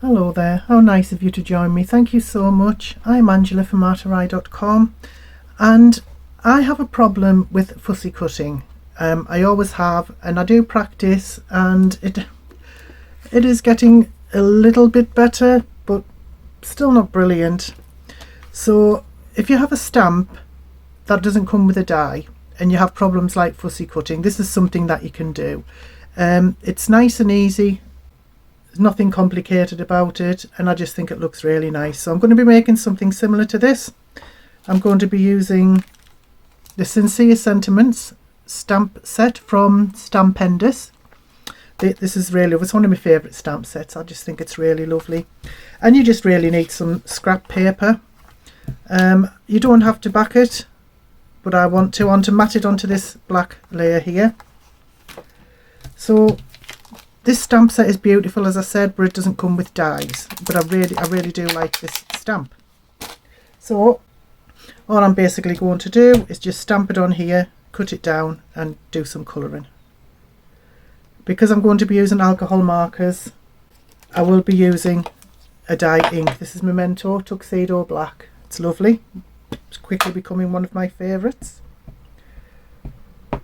Hello there, how nice of you to join me. Thank you so much. I'm Angela from artery.com and I have a problem with fussy cutting. I always have, and I do practice, and it is getting a little bit better, but still not brilliant. So if you have a stamp that doesn't come with a die and you have problems like fussy cutting, this is something that you can do. It's nice and easy. There's nothing complicated about it, and I just think it looks really nice. So I'm going to be making something similar to this. I'm going to be using the Sincere Sentiments stamp set from Stampendous. This is really, it's one of my favourite stamp sets. I just think it's really lovely. And you just really need some scrap paper. You don't have to back it, but I want to mat it onto this black layer here. So this stamp set is beautiful, as I said, but it doesn't come with dies. But I really do like this stamp. So all I'm basically going to do is just stamp it on here, cut it down and do some colouring. Because I'm going to be using alcohol markers, I will be using a dye ink. This is Memento Tuxedo Black. It's lovely. It's quickly becoming one of my favourites.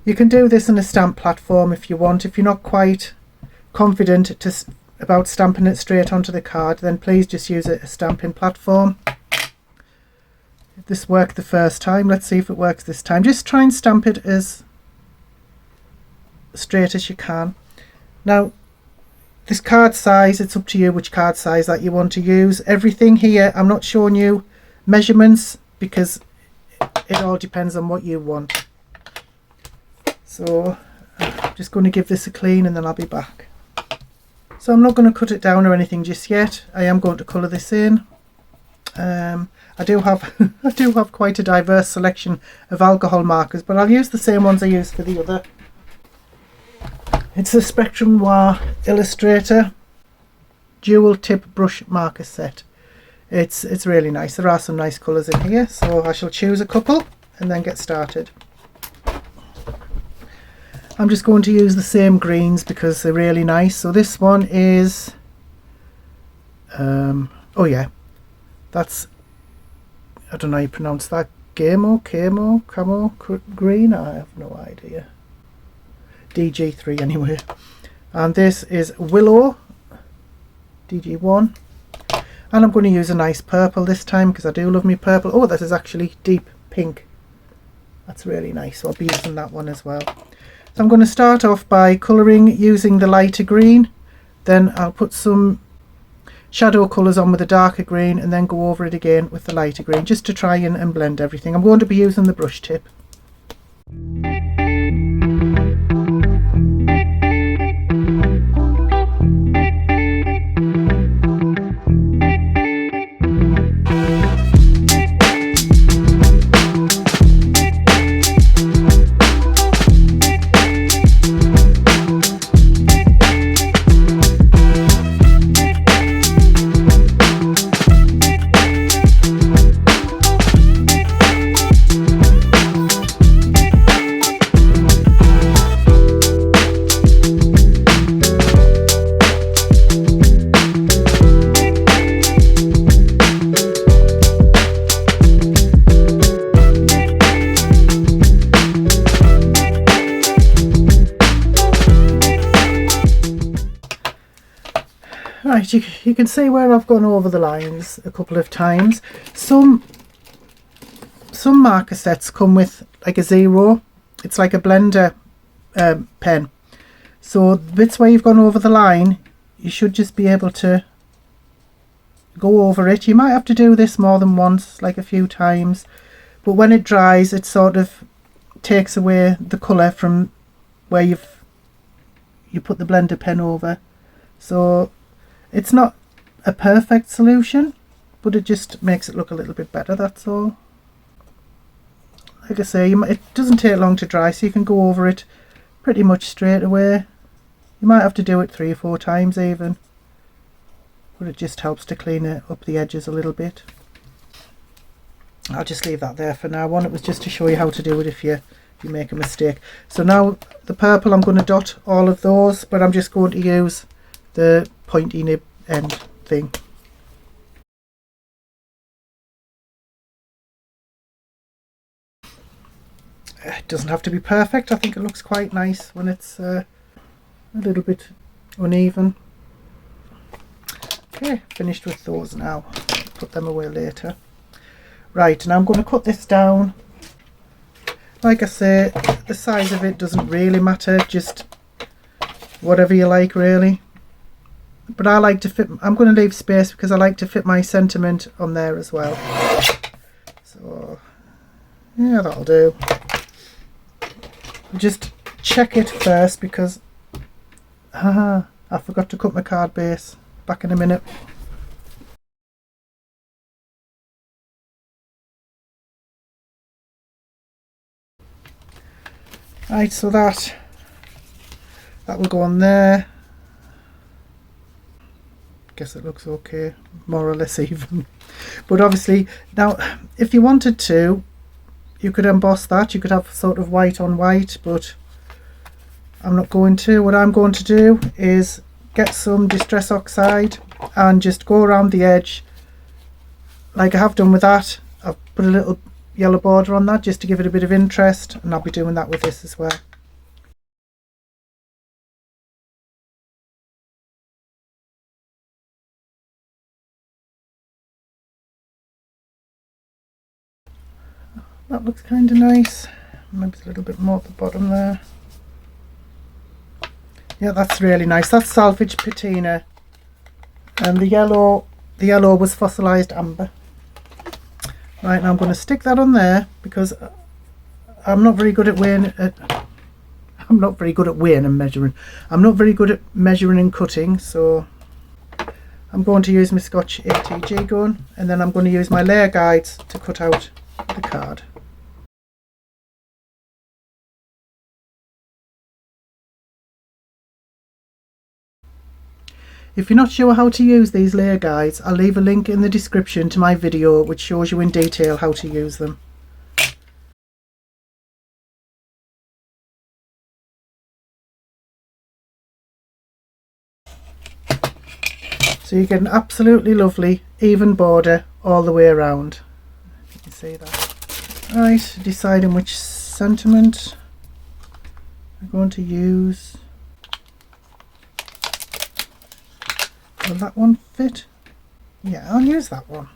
You can do this in a stamp platform if you want. If you're not quite confident about stamping it straight onto the card, then please just use a stamping platform. If this worked the first time, let's see if it works this time. Just try and stamp it as straight as you can. Now this card size, it's up to you which card size that you want to use. Everything here, I'm not showing you measurements because it all depends on what you want. So I'm just going to give this a clean and then I'll be back. So I'm not going to cut it down or anything just yet. I am going to colour this in. I do have quite a diverse selection of alcohol markers, but I'll use the same ones I used for the other. It's the Spectrum Noir Illustrator dual tip brush marker set. It's really nice. There are some nice colours in here, so I shall choose a couple and then get started. I'm just going to use the same greens because they're really nice. So this one is oh yeah, that's, I don't know how you pronounce that, camo green, I have no idea. DG3 anyway. And this is Willow DG1, and I'm going to use a nice purple this time because I do love me purple. Oh, that is actually deep pink. That's really nice, so I'll be using that one as well. So I'm going to start off by colouring using the lighter green, then I'll put some shadow colours on with a darker green and then go over it again with the lighter green just to try and blend everything. I'm going to be using the brush tip. Right, you can see where I've gone over the lines a couple of times. Some marker sets come with like a zero. It's like a blender pen. So the bits where you've gone over the line, you should just be able to go over it. You might have to do this more than once, like a few times. But when it dries, it sort of takes away the colour from where you put the blender pen over. So it's not a perfect solution, but it just makes it look a little bit better, that's all. Like I say, it doesn't take long to dry, so you can go over it pretty much straight away. You might have to do it 3 or 4 times even, but it just helps to clean it up the edges a little bit. I'll just leave that there for now. One, it was just to show you how to do it if you make a mistake. So now the purple, I'm going to dot all of those, but I'm just going to use the pointy nib end thing. It doesn't have to be perfect. I think it looks quite nice when it's a little bit uneven. Okay, finished with those now. Put them away later. Right, now I'm going to cut this down. Like I say, the size of it doesn't really matter, just whatever you like really. But I like to fit, I'm going to leave space because I like to fit my sentiment on there as well. So yeah, that'll do. Just check it first because I forgot to cut my card base. Back in a minute. Right, so that will go on there. Guess it looks okay, more or less even. But obviously now if you wanted to, you could emboss that. You could have sort of white on white, but I'm not going to. What I'm going to do is get some Distress Oxide and just go around the edge like I have done with that. I've put a little yellow border on that just to give it a bit of interest, and I'll be doing that with this as well. That looks kind of nice. Maybe a little bit more at the bottom there. Yeah, that's really nice. That's salvage patina, and the yellow was fossilized amber. Right, now I'm going to stick that on there because I'm not very good at weighing. I'm not very good at weighing and measuring. I'm not very good at measuring and cutting, so I'm going to use my Scotch ATG gun, and then I'm going to use my layer guides to cut out the card. If you're not sure how to use these layer guides, I'll leave a link in the description to my video which shows you in detail how to use them. So you get an absolutely lovely even border all the way around. You can see that. Right, deciding which sentiment I'm going to use. Will that one fit? Yeah, I'll use that one.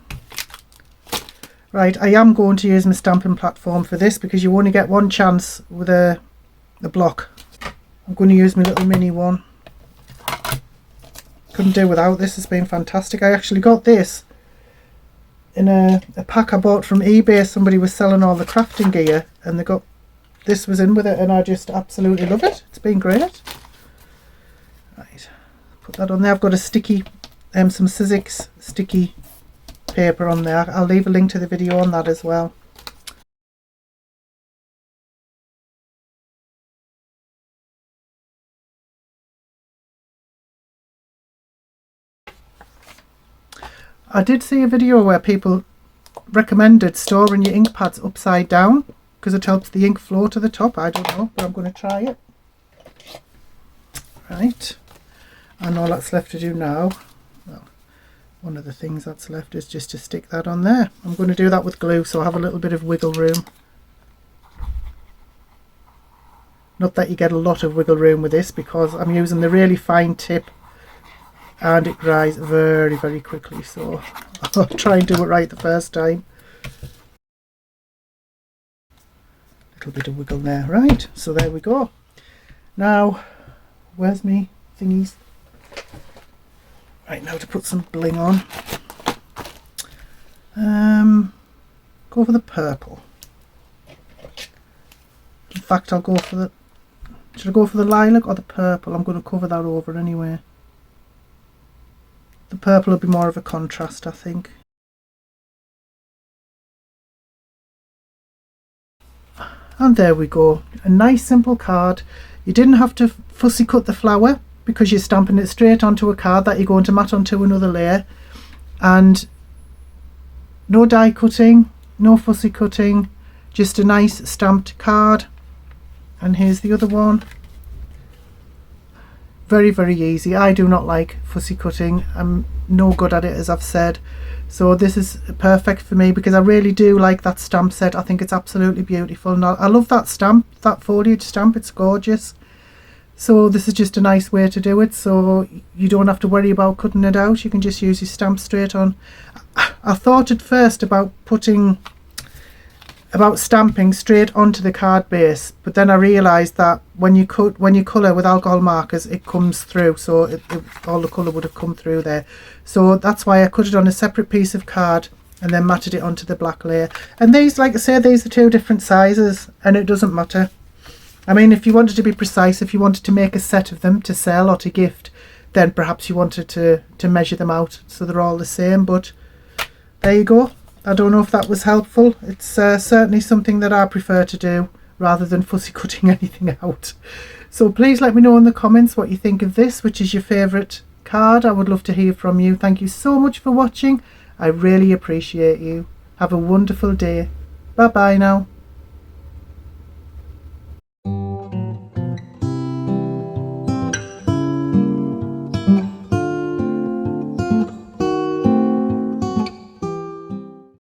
Right, I am going to use my stamping platform for this because you only get one chance with a block. I'm going to use my little mini one. Couldn't do without this. It's been fantastic. I actually got this in a pack I bought from eBay. Somebody was selling all the crafting gear and they got this was in with it, and I just absolutely love it. It's been great. Right, put that on there. I've got a sticky some Sizzix sticky paper on there. I'll leave a link to the video on that as well. I did see a video where people recommended storing your ink pads upside down because it helps the ink flow to the top. I don't know, but I'm going to try it. Right, and all that's left to do now, well, one of the things that's left is just to stick that on there. I'm going to do that with glue so I have a little bit of wiggle room. Not that you get a lot of wiggle room with this because I'm using the really fine tip and it dries very, very quickly, so I'll try and do it right the first time. Little bit of wiggle there. Right, so there we go. Now where's me thingies? Right, now to put some bling on. Go for the purple. In fact, I'll go for the, should I go for the lilac or the purple? I'm going to cover that over anyway. The purple will be more of a contrast, I think. And there we go, a nice simple card. You didn't have to fussy cut the flower because you're stamping it straight onto a card that you're going to mat onto another layer, and no die cutting, no fussy cutting, just a nice stamped card. And here's the other one. very, very easy. I do not like fussy cutting. I'm no good at it, as I've said. So this is perfect for me because I really do like that stamp set. I think it's absolutely beautiful. And I love that stamp, that foliage stamp. It's gorgeous. So this is just a nice way to do it. So you don't have to worry about cutting it out. You can just use your stamp straight on. I thought at first about stamping straight onto the card base, but then I realised that when you colour with alcohol markers, it comes through, so all the colour would have come through there. So that's why I cut it on a separate piece of card and then matted it onto the black layer. And these, like I say, these are 2 different sizes, and it doesn't matter. I mean, if you wanted to be precise, if you wanted to make a set of them to sell or to gift, then perhaps you wanted to measure them out so they're all the same. But there you go. I don't know if that was helpful. It's certainly something that I prefer to do rather than fussy cutting anything out. So please let me know in the comments what you think of this, which is your favourite card. I would love to hear from you. Thank you so much for watching. I really appreciate you. Have a wonderful day. Bye bye now.